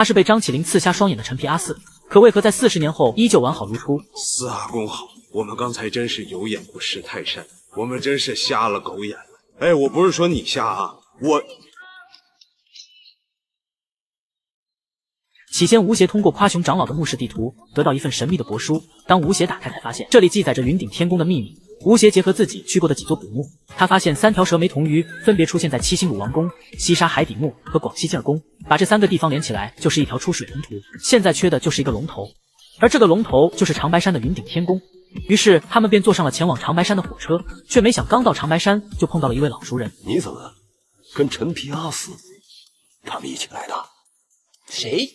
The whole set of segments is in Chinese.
他是被张起灵刺瞎双眼的陈皮阿四，可为何在40年后依旧完好如初？四阿公好，我们刚才真是有眼不识泰山，我们真是瞎了狗眼了。哎，我不是说你瞎啊，我。起先，吴邪通过夸雄长老的墓室地图得到一份神秘的帛书。当吴邪打开，才发现这里记载着云顶天宫的秘密。吴邪结合自己去过的几座古墓，他发现3条蛇眉铜鱼分别出现在七星鲁王宫、西沙海底墓和广西劲儿宫，把这3个地方连起来就是一条出水龙图。现在缺的就是一个龙头，而这个龙头就是长白山的云顶天宫。于是他们便坐上了前往长白山的火车，却没想刚到长白山就碰到了一位老熟人。你怎么跟陈皮阿四他们一起来的？谁？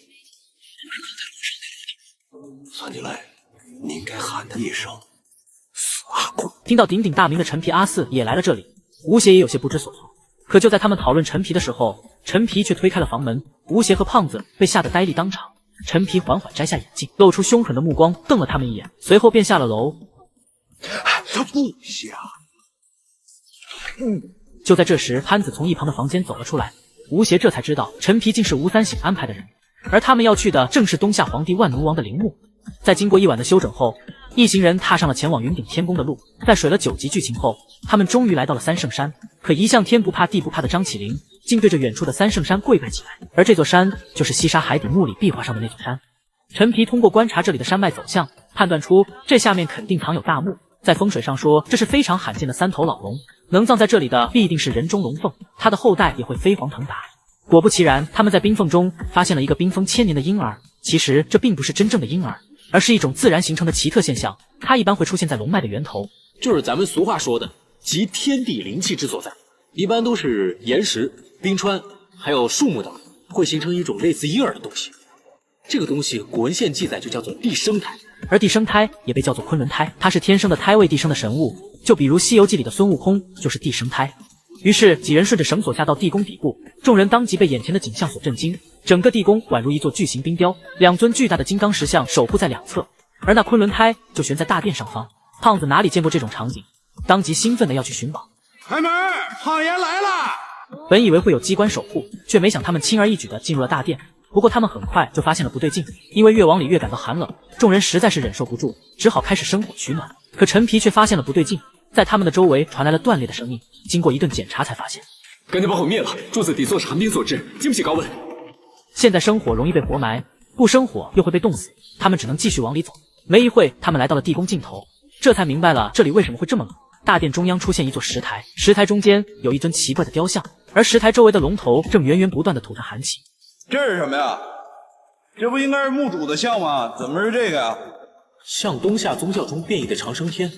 算起来，你应该喊他一声四阿公。听到鼎鼎大名的陈皮阿四也来了这里，吴邪也有些不知所措。可就在他们讨论陈皮的时候，陈皮却推开了房门，吴邪和胖子被吓得呆立当场。陈皮缓缓摘下眼镜，露出凶狠的目光瞪了他们一眼，随后便下了楼。他不瞎。就在这时，潘子从一旁的房间走了出来，吴邪这才知道陈皮竟是吴三省安排的人，而他们要去的正是东夏皇帝万奴王的陵墓。在经过一晚的休整后，一行人踏上了前往云顶天宫的路。在水了9集剧情后，他们终于来到了三圣山。可一向天不怕地不怕的张起灵竟对着远处的三圣山跪拜起来，而这座山就是西沙海底墓里壁画上的那座山。陈皮通过观察这里的山脉走向，判断出这下面肯定藏有大墓。在风水上说，这是非常罕见的3头老龙，能葬在这里的必定是人中龙凤，他的后代也会飞黄腾达。果不其然，他们在冰缝中发现了一个冰封1000年的婴儿。其实这并不是真正的婴儿，而是一种自然形成的奇特现象，它一般会出现在龙脉的源头，就是咱们俗话说的集天地灵气之所在，一般都是岩石、冰川还有树木等，会形成一种类似婴儿的东西。这个东西古文献记载就叫做地生胎，而地生胎也被叫做昆仑胎，它是天生的胎位地生的神物，就比如《西游记》里的孙悟空就是地生胎。于是几人顺着绳索下到地宫底部，众人当即被眼前的景象所震惊。整个地宫宛如一座巨型冰雕，2尊巨大的金刚石像守护在两侧，而那昆仑胎就悬在大殿上方。胖子哪里见过这种场景，当即兴奋的要去寻宝。开门，胖爷来了！本以为会有机关守护，却没想他们轻而易举的进入了大殿。不过他们很快就发现了不对劲，因为越往里越感到寒冷，众人实在是忍受不住，只好开始生火取暖。可陈皮却发现了不对劲，在他们的周围传来了断裂的声音。经过一顿检查，才发现赶紧把火灭了，柱子底座是寒冰所致，经不起高温。现在生火容易被活埋，不生火又会被冻死，他们只能继续往里走。没一会，他们来到了地宫尽头，这才明白了这里为什么会这么冷。大殿中央出现一座石台，石台中间有一尊奇怪的雕像，而石台周围的龙头正源源不断的吐着寒气。这是什么呀？这不应该是墓主的像吗？怎么是这个呀？像东夏宗教中变异的长生天，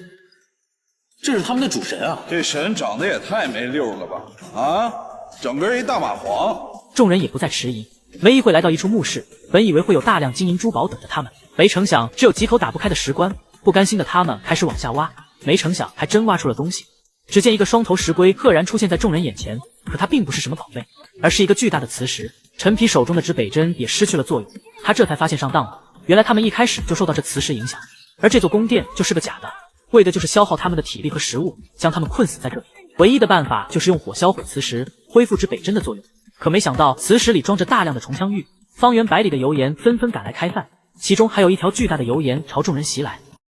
这是他们的主神啊！这神长得也太没溜了吧！啊，整个一大蚂蟥。众人也不再迟疑，没一会来到一处墓室，本以为会有大量金银珠宝等着他们，没成想只有几口打不开的石棺。不甘心的他们开始往下挖，没成想还真挖出了东西。只见一个双头石龟赫然出现在众人眼前，可它并不是什么宝贝，而是一个巨大的磁石。陈皮手中的指北针也失去了作用，他这才发现上当了。原来他们一开始就受到这磁石影响，而这座宫殿就是个假的，为的就是消耗他们的体力和食物，将他们困死在这里。唯一的办法就是用火销毁磁石，恢复指北针的作用。可没想到磁石里装着大量的重香玉，方圆100里的油盐纷纷赶来开饭，其中还有一条巨大的油盐朝众人袭来。